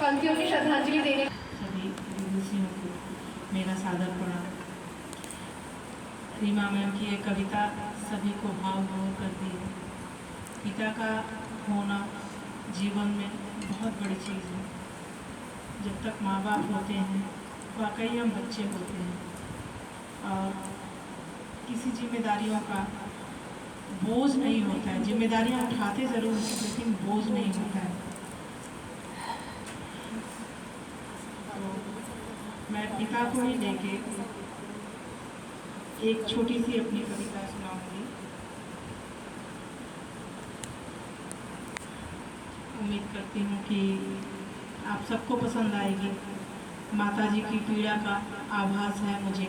पंक्तियों की श्रद्धांजलि देने। सभी विदुषियों को मेरा सादर प्रणाम। रीमा मैम की एक कविता सभी को भाव करती है। पिता का होना जीवन में बहुत बड़ी चीज़ है। जब तक माँ बाप होते हैं वाकई हम बच्चे होते हैं और किसी जिम्मेदारियों का बोझ नहीं होता है। जिम्मेदारियाँ उठाते ज़रूर हैं लेकिन बोझ नहीं होता है। तो मैं पिता को ही लेके एक छोटी सी अपनी कविता सुनाऊंगी। उम्मीद करती हूँ कि आप सबको पसंद आएगी। माताजी की पीड़ा का आभास है मुझे।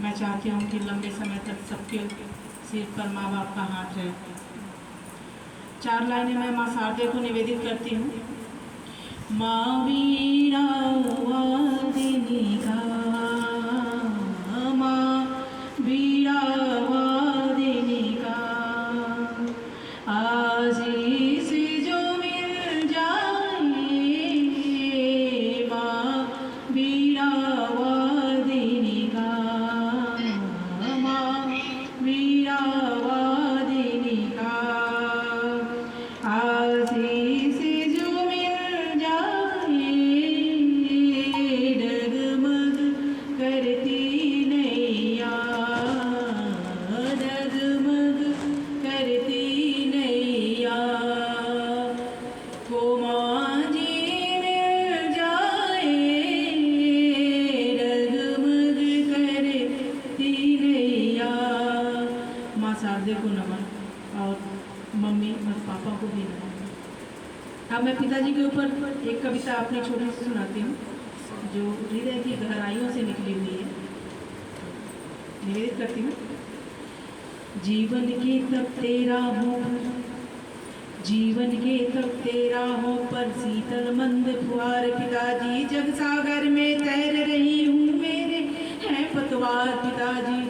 मैं चाहती हूँ कि लंबे समय तक सबके सिर पर माँ बाप का हाथ रहे। 4 लाइनें मैं माँ शारदे को निवेदित करती हूँ। माँ वीणा वादिनी का, माँ वीणा वादिनी का, आज से जो मिल जाए माँ वीणा वादिनी का, माँ वीणा वादिनी का, आज से जो मिल जाए डगमग करती नैया, डगमग करती नैया, को माँ जी मिल जाए डगमग करती नैया। माँ शारदे को नमन और मम्मी और पापा को भी नमन। अब मैं पिताजी के ऊपर एक कविता अपनी छोटी सी सुनाती हूँ जो हृदय की गहराइयों से निकली हुई है। निवेदित करती हूँ। जीवन के तब तेरा हो, जीवन के तब तेरा हो पर शीतल मंद फुहार पिताजी, जग सागर में तैर रही हूँ मेरे हैं पतवार पिताजी,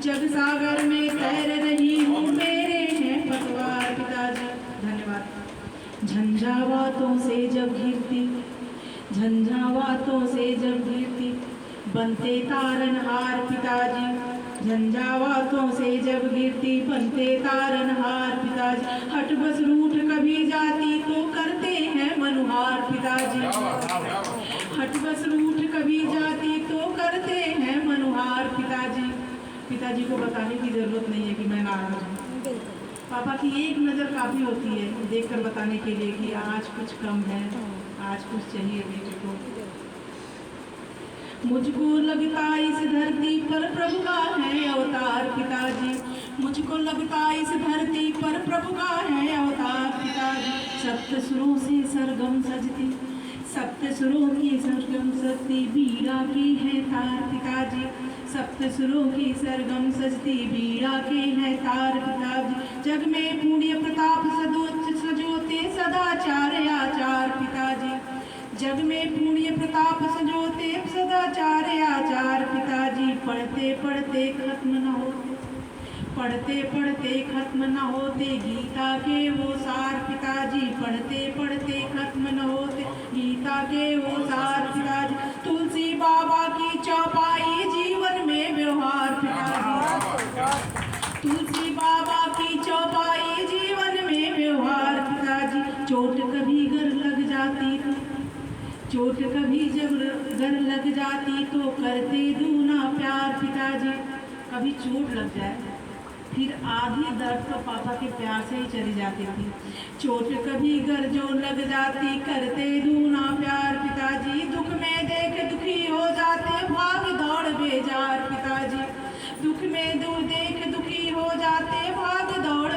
जग सागर में तैर रही हूँ मेरे हैं पतवार पिताजी। धन्यवाद। झंझावातों से जब घिरती, झंझावातों से जब घिरती बनते तारनहार पिताजी, झंझावातों से जब गिरती बनते तारनहार पिताजी, हट बस रूठ कभी जाती तो करते हैं मनुहार पिताजी, हट बस रूठ कभी जाती तो करते हैं मनुहार पिताजी। पिताजी को बताने की जरूरत नहीं है कि मैं नाराज हूँ। पापा की एक नज़र काफ़ी होती है देखकर बताने के लिए कि आज कुछ कम है, आज कुछ चाहिए बेटे को। मुझको लगता इस धरती पर प्रभु का है अवतार पिताजी, मुझको लगता इस धरती पर प्रभु का है अवतार पिताजी। सप्त सुरों से सरगम सजती, सप्त सुरों की सरगम सजती बीड़ा की है तार पिताजी, सप्त सुरों की सरगम सजती बीड़ा के है तार पिताजी। जग में पुण्य प्रताप सजोते सदाचार आचार पिताजी, जग में पुण्य प्रताप संजोते सदाचार आचार पिताजी। पढ़ते पढ़ते खत्म न होते, पढ़ते पढ़ते खत्म न होते गीता के वो सार पिताजी, पढ़ते पढ़ते खत्म न होते गीता के वो सार पिताजी। तुलसी बाबा की चौपाई जीवन में व्यवहार पिताजी, तुलसी बाबा की चौपाई जीवन में व्यवहार पिताजी। चोट कभी घर लग जाती तो, चोट कभी जब घर लग जाती तो करते दूना प्यार पिताजी। कभी चोट लग जाए फिर आधी दर्द तो पापा के प्यार से ही चली जाती थी। चोट कभी घर जो लग जाती करते दूना प्यार पिताजी। दुख में देख दुखी हो जाते भाग दौड़ बेजार पिताजी, दुख में देख दुखी हो जाते भाग दौड़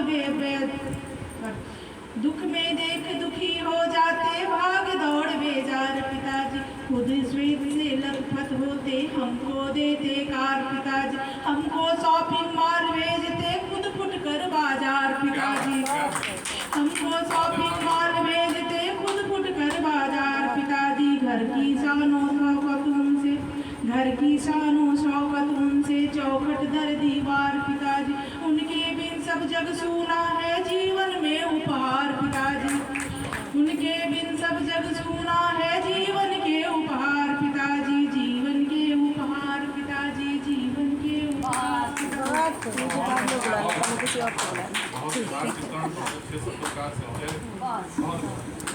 दुख में देख दुखी हो जाते भाग दौड़ बेजार पिताजी। खुद श्वेत से लखपत होते हमको देते कार पिताजी, हमको शॉपिंग मॉल भेजते खुद फुट कर बाजार पिताजी, हमको शॉपिंग मॉल भेजते खुद फुट कर बाजार पिताजी। घर की शानो शौकत उनसे, घर की शानो शौकत उनसे चौखट दर दीवार पिताजी। उनके बिन सब जग सूना है जीवन में उपहार पिताजी, उनके बिन सब जग सूना मुझे बाद में बुलाना, मैंने किसी और को बुलाना। बहुत अच्छे सब प्रकार से होते हैं। बहुत